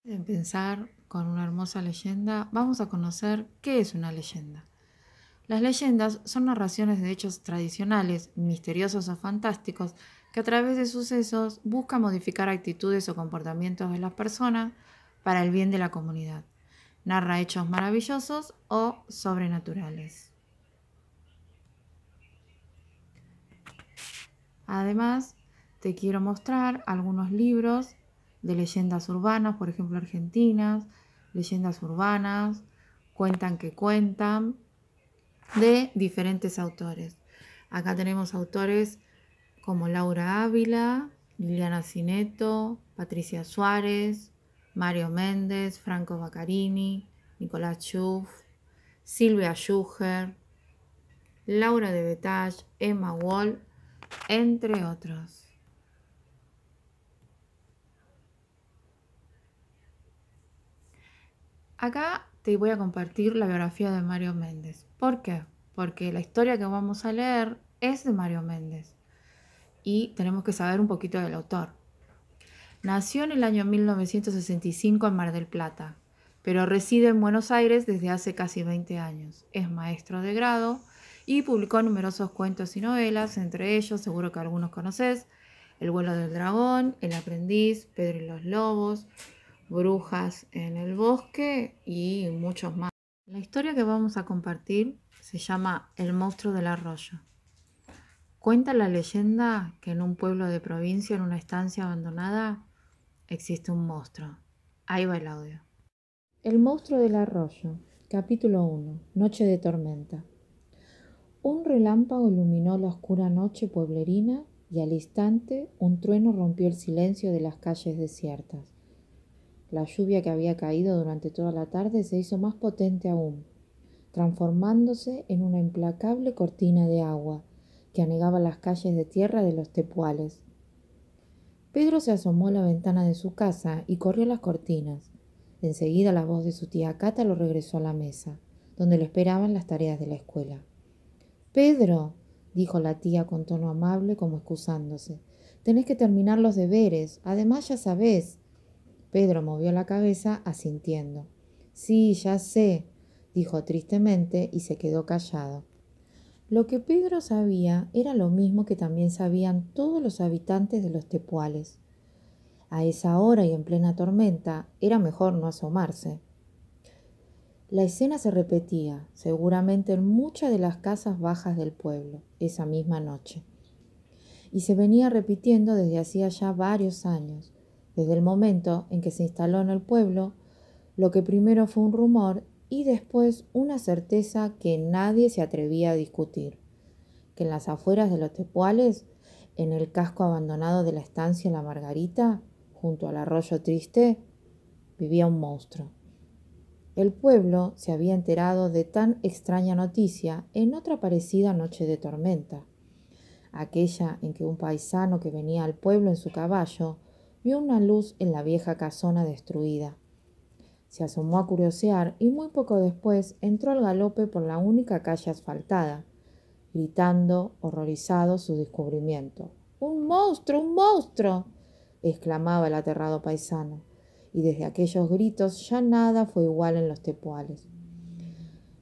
De empezar con una hermosa leyenda, vamos a conocer qué es una leyenda. Las leyendas son narraciones de hechos tradicionales, misteriosos o fantásticos, que a través de sucesos buscan modificar actitudes o comportamientos de las personas para el bien de la comunidad. Narra hechos maravillosos o sobrenaturales. Además, te quiero mostrar algunos libros de leyendas urbanas, por ejemplo argentinas, leyendas urbanas, cuentan que cuentan, de diferentes autores. Acá tenemos autores como Laura Ávila, Liliana Cineto, Patricia Suárez, Mario Méndez, Franco Baccarini, Nicolás Schuff, Silvia Schuher, Laura de Betach, Emma Wall, entre otros. Acá te voy a compartir la biografía de Mario Méndez. ¿Por qué? Porque la historia que vamos a leer es de Mario Méndez y tenemos que saber un poquito del autor. Nació en el año 1965 en Mar del Plata, pero reside en Buenos Aires desde hace casi 20 años. Es maestro de grado y publicó numerosos cuentos y novelas, entre ellos, seguro que algunos conoces, El vuelo del dragón, El aprendiz, Pedro y los lobos, Brujas en el bosque y muchos más. La historia que vamos a compartir se llama El monstruo del arroyo. Cuenta la leyenda que en un pueblo de provincia, en una estancia abandonada, existe un monstruo. Ahí va el audio. El monstruo del arroyo, capítulo 1, Noche de tormenta. Un relámpago iluminó la oscura noche pueblerina y al instante un trueno rompió el silencio de las calles desiertas. La lluvia que había caído durante toda la tarde se hizo más potente aún, transformándose en una implacable cortina de agua que anegaba las calles de tierra de los tepuales. Pedro se asomó a la ventana de su casa y corrió las cortinas. Enseguida la voz de su tía Cata lo regresó a la mesa, donde le esperaban las tareas de la escuela. «Pedro», dijo la tía con tono amable como excusándose, «tenés que terminar los deberes. Además ya sabés». Pedro movió la cabeza asintiendo. «Sí, ya sé», dijo tristemente y se quedó callado. Lo que Pedro sabía era lo mismo que también sabían todos los habitantes de los tepuales. A esa hora y en plena tormenta era mejor no asomarse. La escena se repetía, seguramente en muchas de las casas bajas del pueblo, esa misma noche. Y se venía repitiendo desde hacía ya varios años, desde el momento en que se instaló en el pueblo lo que primero fue un rumor y después una certeza que nadie se atrevía a discutir, que en las afueras de los tepuales, en el casco abandonado de la estancia La Margarita, junto al arroyo Triste, vivía un monstruo. El pueblo se había enterado de tan extraña noticia en otra parecida noche de tormenta, aquella en que un paisano que venía al pueblo en su caballo vio una luz en la vieja casona destruida. Se asomó a curiosear y muy poco después entró al galope por la única calle asfaltada, gritando, horrorizado, su descubrimiento. «¡Un monstruo! ¡Un monstruo!», exclamaba el aterrado paisano, y desde aquellos gritos ya nada fue igual en los tepuales.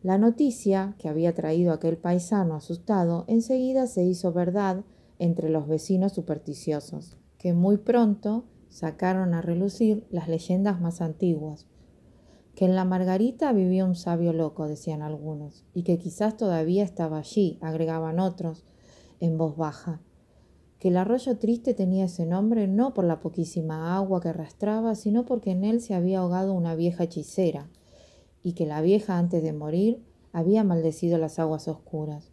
La noticia que había traído aquel paisano asustado enseguida se hizo verdad entre los vecinos supersticiosos, que muy pronto sacaron a relucir las leyendas más antiguas. Que en la Margarita vivía un sabio loco, decían algunos, y que quizás todavía estaba allí, agregaban otros, en voz baja. Que el arroyo Triste tenía ese nombre no por la poquísima agua que arrastraba, sino porque en él se había ahogado una vieja hechicera, y que la vieja antes de morir había maldecido las aguas oscuras.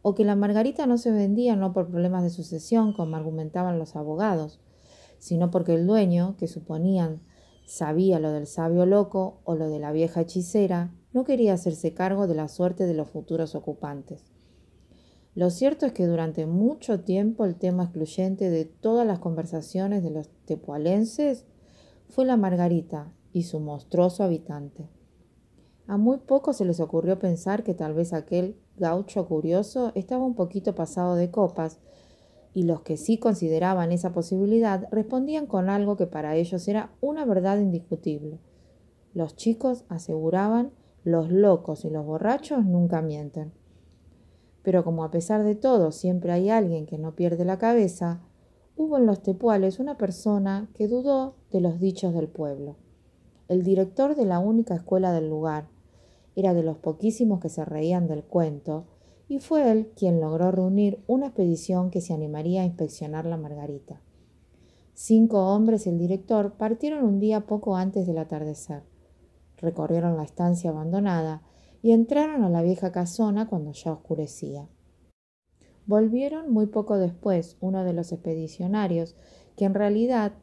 O que la Margarita no se vendía no por problemas de sucesión, como argumentaban los abogados, sino porque el dueño, que suponían sabía lo del sabio loco o lo de la vieja hechicera, no quería hacerse cargo de la suerte de los futuros ocupantes. Lo cierto es que durante mucho tiempo el tema excluyente de todas las conversaciones de los tepualenses fue la Margarita y su monstruoso habitante. A muy pocos se les ocurrió pensar que tal vez aquel gaucho curioso estaba un poquito pasado de copas y los que sí consideraban esa posibilidad respondían con algo que para ellos era una verdad indiscutible. Los chicos aseguraban: los locos y los borrachos nunca mienten. Pero como a pesar de todo siempre hay alguien que no pierde la cabeza, hubo en los tepuales una persona que dudó de los dichos del pueblo. El director de la única escuela del lugar era de los poquísimos que se reían del cuento, y fue él quien logró reunir una expedición que se animaría a inspeccionar la Margarita. 5 hombres y el director partieron un día poco antes del atardecer. Recorrieron la estancia abandonada y entraron a la vieja casona cuando ya oscurecía. Volvieron muy poco después uno de los expedicionarios, que en realidad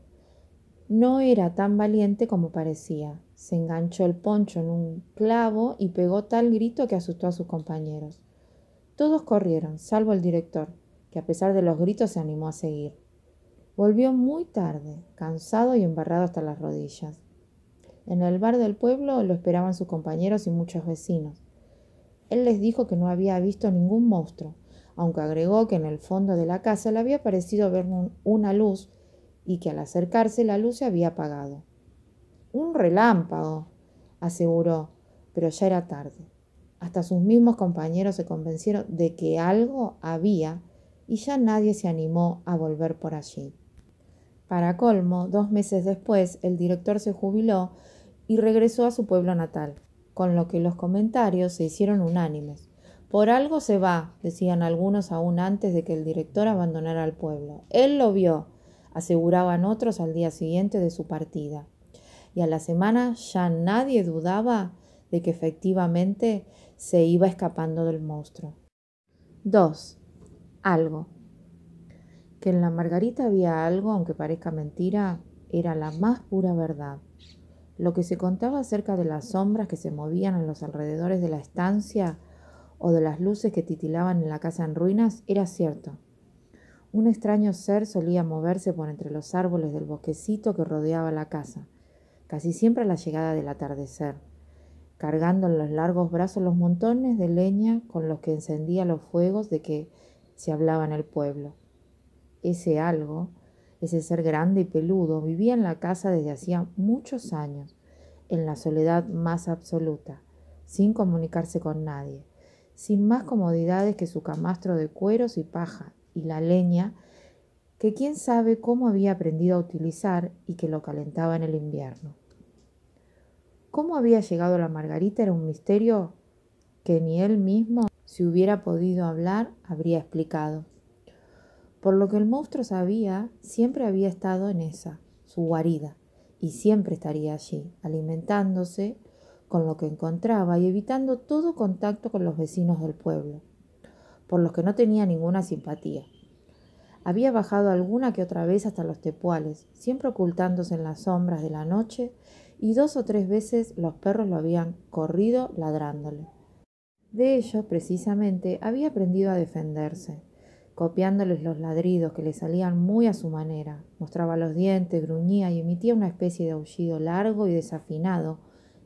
no era tan valiente como parecía. Se enganchó el poncho en un clavo y pegó tal grito que asustó a sus compañeros. Todos corrieron, salvo el director, que a pesar de los gritos se animó a seguir. Volvió muy tarde, cansado y embarrado hasta las rodillas. En el bar del pueblo lo esperaban sus compañeros y muchos vecinos. Él les dijo que no había visto ningún monstruo, aunque agregó que en el fondo de la casa le había parecido ver una luz y que al acercarse la luz se había apagado. «Un relámpago», aseguró, pero ya era tarde. Hasta sus mismos compañeros se convencieron de que algo había y ya nadie se animó a volver por allí. Para colmo, 2 meses después, el director se jubiló y regresó a su pueblo natal, con lo que los comentarios se hicieron unánimes. «Por algo se va», decían algunos aún antes de que el director abandonara el pueblo. «Él lo vio», aseguraban otros al día siguiente de su partida. Y a la semana ya nadie dudaba de que efectivamente se iba escapando del monstruo. 2. Algo. Que en la Margarita había algo, aunque parezca mentira, era la más pura verdad. Lo que se contaba acerca de las sombras que se movían en los alrededores de la estancia o de las luces que titilaban en la casa en ruinas era cierto. Un extraño ser solía moverse por entre los árboles del bosquecito que rodeaba la casa, casi siempre a la llegada del atardecer, cargando en los largos brazos los montones de leña con los que encendía los fuegos de que se hablaba en el pueblo. Ese algo, ese ser grande y peludo, vivía en la casa desde hacía muchos años, en la soledad más absoluta, sin comunicarse con nadie, sin más comodidades que su camastro de cueros y paja y la leña que quién sabe cómo había aprendido a utilizar y que lo calentaba en el invierno. Cómo había llegado a la Margarita era un misterio que ni él mismo, si hubiera podido hablar, habría explicado. Por lo que el monstruo sabía, siempre había estado en esa, su guarida, y siempre estaría allí, alimentándose con lo que encontraba y evitando todo contacto con los vecinos del pueblo, por los que no tenía ninguna simpatía. Había bajado alguna que otra vez hasta los tepuales, siempre ocultándose en las sombras de la noche, y 2 o 3 veces los perros lo habían corrido ladrándole. De ellos, precisamente, había aprendido a defenderse, copiándoles los ladridos que le salían muy a su manera. Mostraba los dientes, gruñía y emitía una especie de aullido largo y desafinado,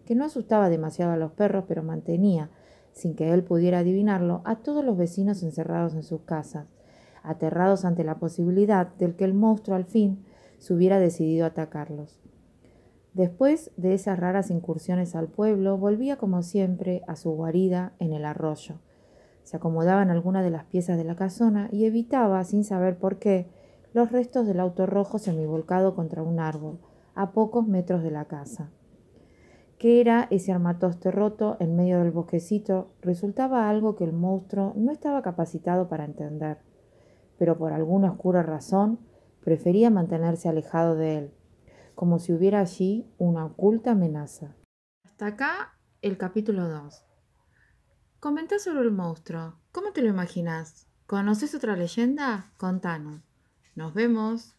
que no asustaba demasiado a los perros, pero mantenía, sin que él pudiera adivinarlo, a todos los vecinos encerrados en sus casas, aterrados ante la posibilidad de que el monstruo al fin se hubiera decidido a atacarlos. Después de esas raras incursiones al pueblo, volvía como siempre a su guarida en el arroyo. Se acomodaba en alguna de las piezas de la casona y evitaba, sin saber por qué, los restos del auto rojo semivolcado contra un árbol, a pocos metros de la casa. ¿Qué era ese armatoste roto en medio del bosquecito? Resultaba algo que el monstruo no estaba capacitado para entender, pero por alguna oscura razón prefería mantenerse alejado de él, como si hubiera allí una oculta amenaza. Hasta acá el capítulo 2. Comenta sobre el monstruo. ¿Cómo te lo imaginas? ¿Conoces otra leyenda? Contanos. Nos vemos.